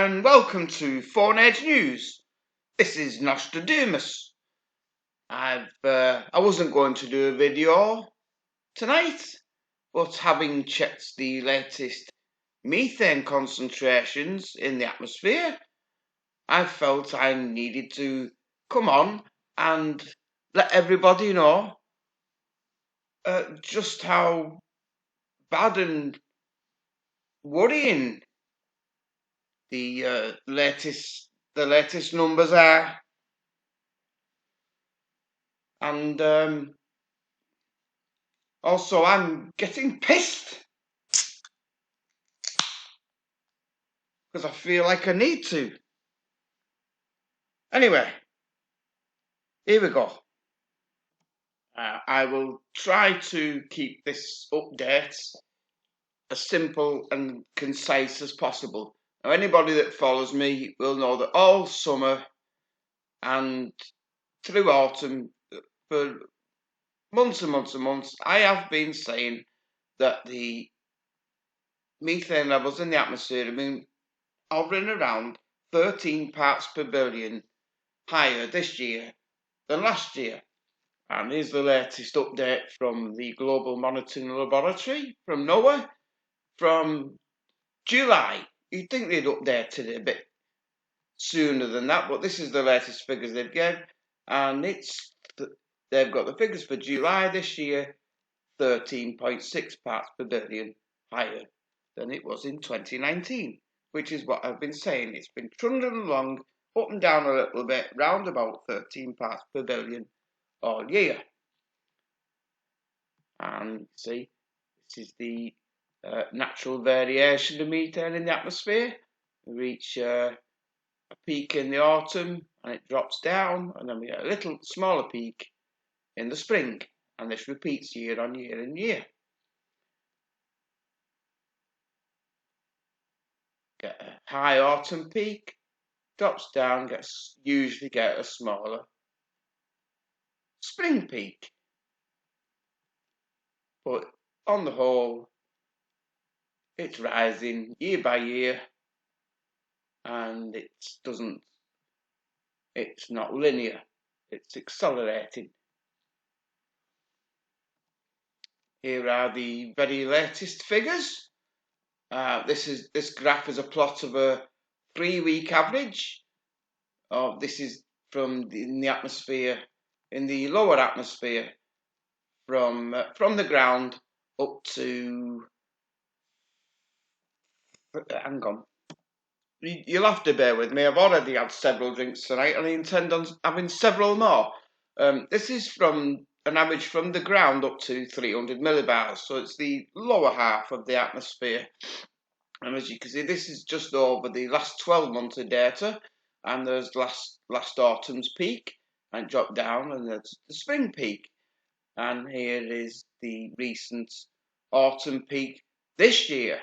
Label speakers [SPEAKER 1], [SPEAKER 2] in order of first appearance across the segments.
[SPEAKER 1] and welcome to Phone Edge News. This is Nostradamus. I wasn't going to do a video tonight, but having checked the latest methane concentrations in the atmosphere, I felt I needed to come on and let everybody know just how bad and worrying the latest numbers are. And also, I'm getting pissed because I feel like I need to. Anyway, here we go. I will try to keep this update as simple and concise as possible. Now, anybody that follows me will know that all summer and through autumn, for months and months and months, I have been saying that the methane levels in the atmosphere have been hovering around 13 parts per billion higher this year than last year. And here's the latest update from the Global Monitoring Laboratory from NOAA from July. You'd think they'd updated it a bit sooner than that, but this is the latest figures they've given, and they've got the figures for July this year, 13.6 parts per billion higher than it was in 2019, which is what I've been saying. It's been trundling along, up and down a little bit, round about 13 parts per billion all year. And see, this is the natural variation of methane in the atmosphere. We reach a peak in the autumn and it drops down, and then we get a little smaller peak in the spring, and this repeats year on year and year. Get a high autumn peak, drops down, usually get a smaller spring peak. But on the whole, it's rising year by year, and it's not linear, it's accelerating. Here are the very latest figures. This graph is a plot of a 3-week average. This is from in the atmosphere, in the lower atmosphere, from the ground up to. Hang on. You'll have to bear with me. I've already had several drinks tonight, and I intend on having several more. This is from an average from the ground up to 300 millibars, so it's the lower half of the atmosphere. And as you can see, this is just over the last 12 months of data, and there's last autumn's peak, and dropped down, and there's the spring peak. And here is the recent autumn peak this year.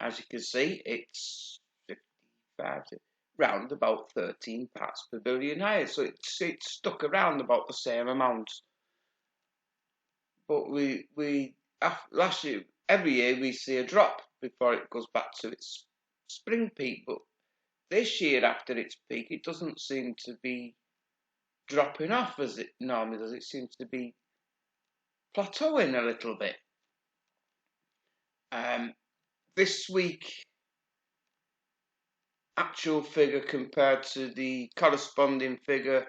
[SPEAKER 1] As you can see, it's 55 to round about 13 parts per billion higher, so it's stuck around about the same amount. But last year, every year we see a drop before it goes back to its spring peak. But this year, after its peak, it doesn't seem to be dropping off as it normally does. It seems to be plateauing a little bit. This week, actual figure compared to the corresponding figure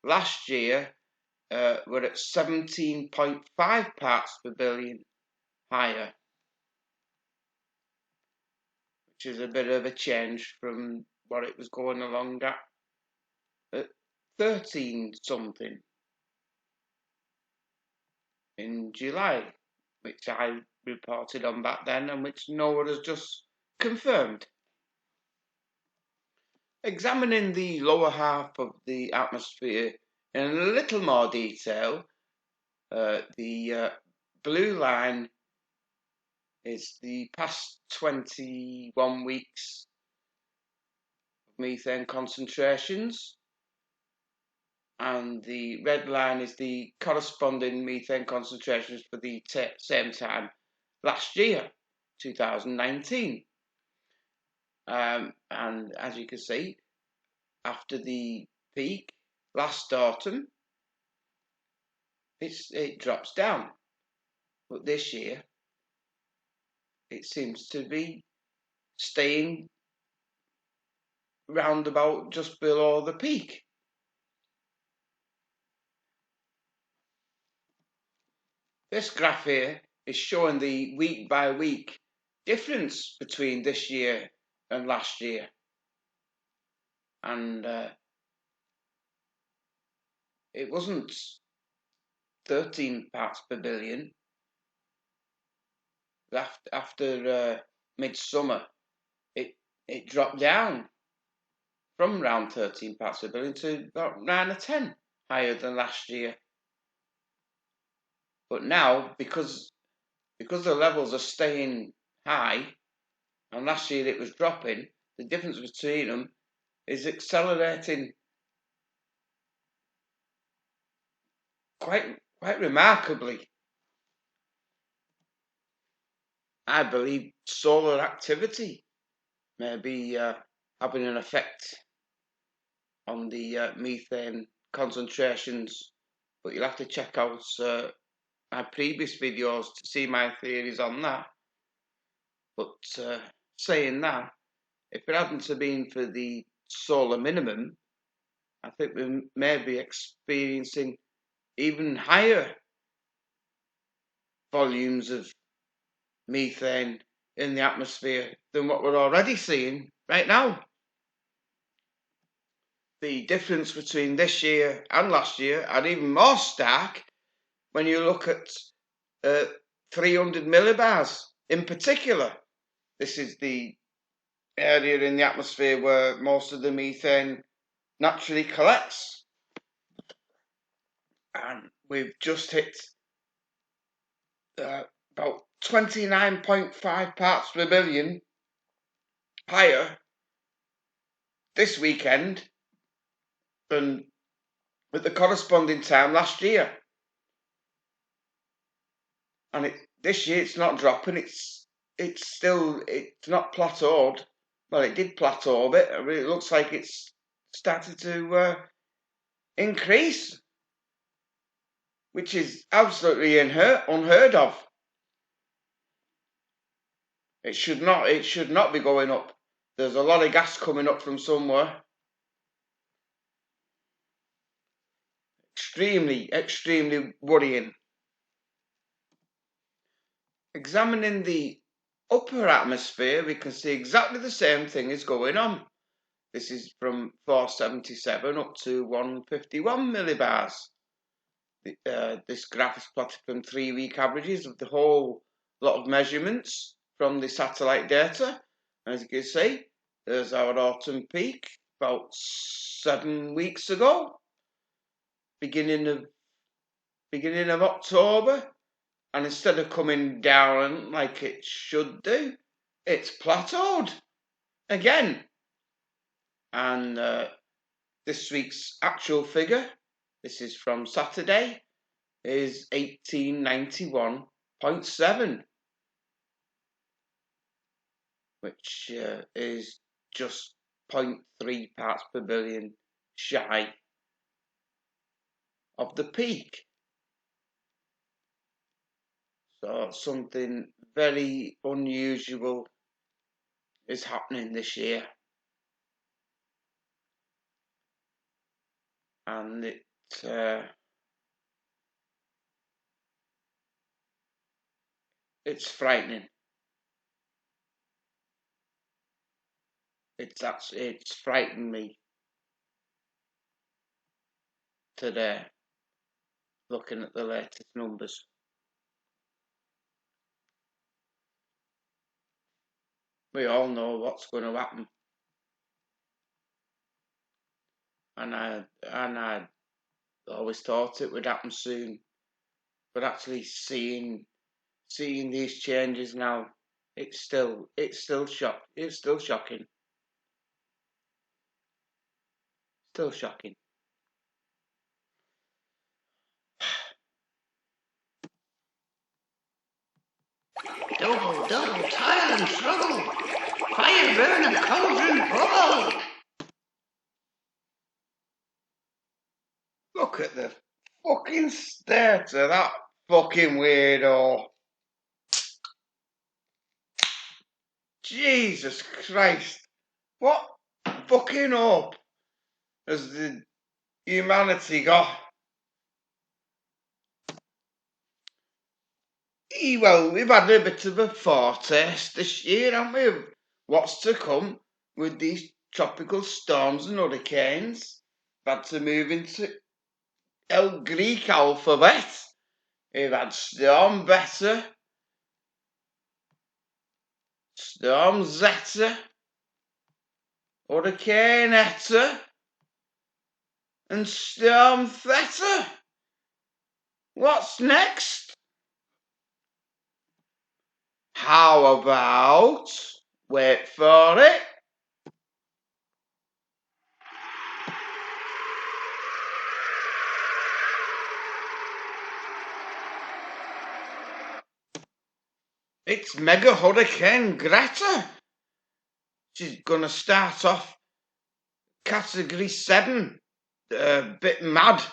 [SPEAKER 1] last year, we're at 17.5 parts per billion higher, which is a bit of a change from what it was going along at 13 something in July, which I reported on back then and which NOAA has just confirmed. Examining the lower half of the atmosphere in a little more detail, the blue line is the past 21 weeks of methane concentrations, and the red line is the corresponding methane concentrations for the same time last year, 2019. and as you can see, after the peak last autumn, it drops down. But this year, it seems to be staying round about just below the peak. This graph here is showing the week by week difference between this year and last year. And it wasn't 13 parts per billion. After midsummer, it dropped down from around 13 parts per billion to about 9 or 10 higher than last year. But now, because the levels are staying high, and last year it was dropping, the difference between them is accelerating quite remarkably. I believe solar activity may be having an effect on the methane concentrations, but you'll have to check out my previous videos to see my theories on that. But saying that, if it hadn't have been for the solar minimum, I think we may be experiencing even higher volumes of methane in the atmosphere than what we're already seeing right now. The difference between this year and last year are even more stark when you look at 300 millibars in particular. This is the area in the atmosphere where most of the methane naturally collects. And we've just hit about 29.5 parts per billion higher this weekend than at the corresponding time last year. And this year it's not dropping, it's not plateaued. Well, it did plateau a bit. It looks like it's started to increase, which is absolutely unheard of. It should not be going up. There's a lot of gas coming up from somewhere. Extremely worrying. Examining the upper atmosphere, we can see exactly the same thing is going on. This is from 477 up to 151 millibars. This graph is plotted from 3-week averages of the whole lot of measurements from the satellite data. As you can see, there's our autumn peak about 7 weeks ago, beginning of October, and instead of coming down like it should do, it's plateaued again. And this week's actual figure, this is from Saturday, is 1891.7, which is just 0.3 parts per billion shy of the peak. So something very unusual is happening this year. And it's frightening. It's frightened me today, looking at the latest numbers. We all know what's going to happen, and I always thought it would happen soon, but actually seeing these changes now, it's still shocking. Still shocking.
[SPEAKER 2] Double, toil and trouble.
[SPEAKER 1] fire burn a cauldron full. Look at the fucking state of that fucking weirdo. Jesus Christ. What fucking hope has the humanity got? Well, we've had a bit of a foretaste this year, haven't we, of what's to come with these tropical storms and hurricanes. We've had to move into El Greek alphabet. We've had Storm Beta, Storm Zeta, Hurricane Eta, and Storm Theta. What's next? How about, wait for it, it's Mega Hurricane Greta. She's gonna start off Category 7, a bit mad,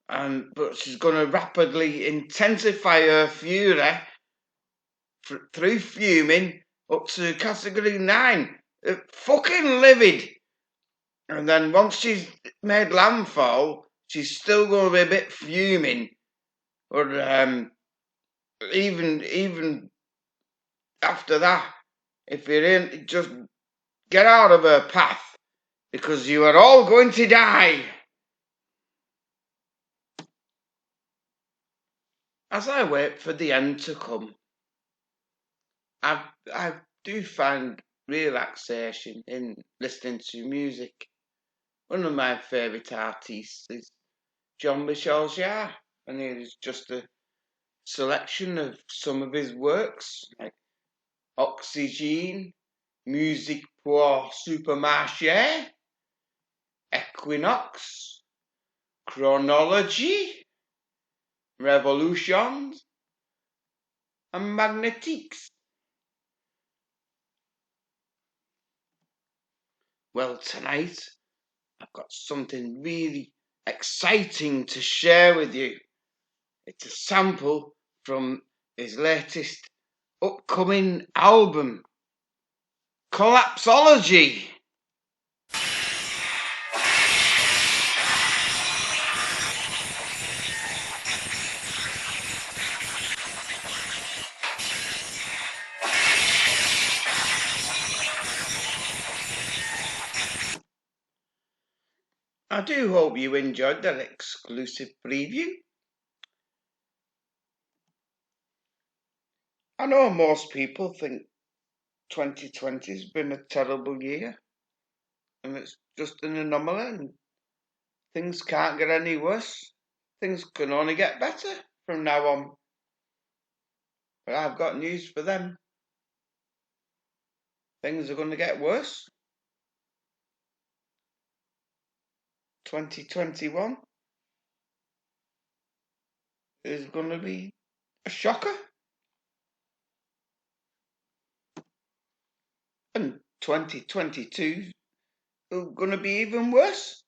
[SPEAKER 1] but she's gonna rapidly intensify her fury through fuming up to Category 9, fucking livid. And then once she's made landfall, she's still going to be a bit fuming. Or even after that, if you're in, just get out of her path, because you are all going to die. As I wait for the end to come, I do find relaxation in listening to music. One of my favourite artists is Jean-Michel Jarre, and here's just a selection of some of his works, like Oxygène, Musique pour Supermarché, Equinox, Chronology, Revolutions, and Magnetiques. Well, tonight I've got something really exciting to share with you. It's a sample from his latest upcoming album, Collapsology. I do hope you enjoyed that exclusive preview. I know most people think 2020 has been a terrible year, and it's just an anomaly, and things can't get any worse. Things can only get better from now on. But I've got news for them. Things are going to get worse. 2021 is going to be a shocker. And 2022 is going to be even worse.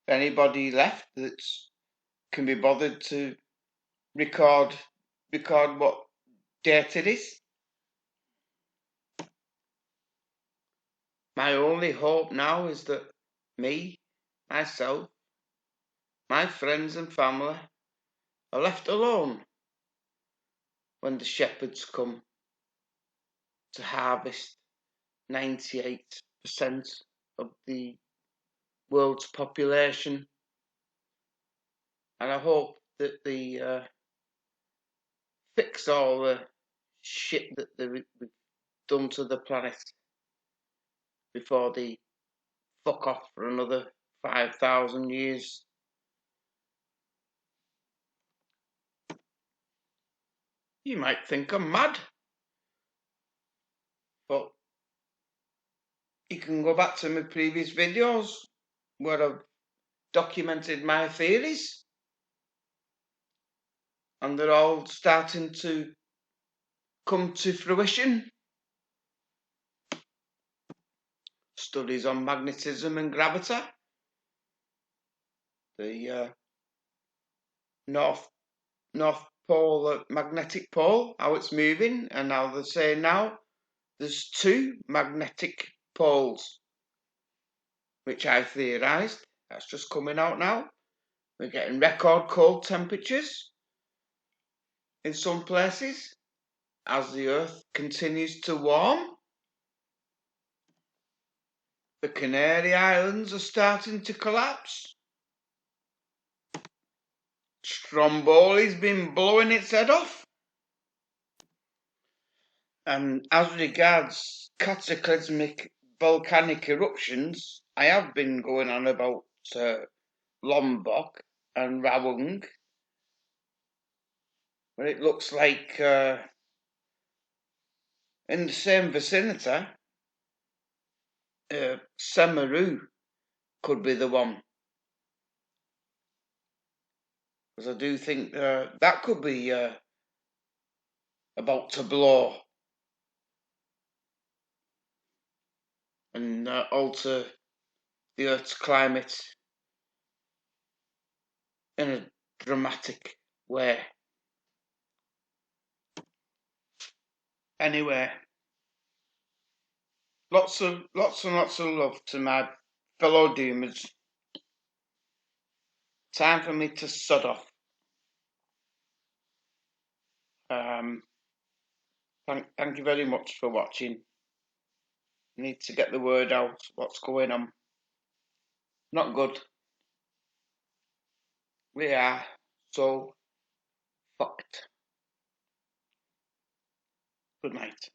[SPEAKER 1] If anybody left that can be bothered to record what date it is. My only hope now is that me, myself, my friends and family are left alone when the shepherds come to harvest 98% of the world's population. And I hope that they fix all the shit that they've done to the planet before they fuck off for another 5,000 years. You might think I'm mad, but you can go back to my previous videos where I've documented my theories, and they're all starting to come to fruition. studies on magnetism and gravity. The North Pole, magnetic pole, how it's moving, and now they're saying now there's two magnetic poles, which I theorised. That's just coming out now. We're getting record cold temperatures in some places as the Earth continues to warm. The Canary Islands are starting to collapse. Stromboli's been blowing its head off. And as regards cataclysmic volcanic eruptions, I have been going on about Lombok and Rawang, but it looks like in the same vicinity, Semeru could be the one. Because I do think that could be about to blow and alter the Earth's climate in a dramatic way. Anyway, lots and lots of love to my fellow doomers. Time for me to sod off. Thank you very much for watching. I need to get the word out what's going on. Not good. We are so fucked. Good night.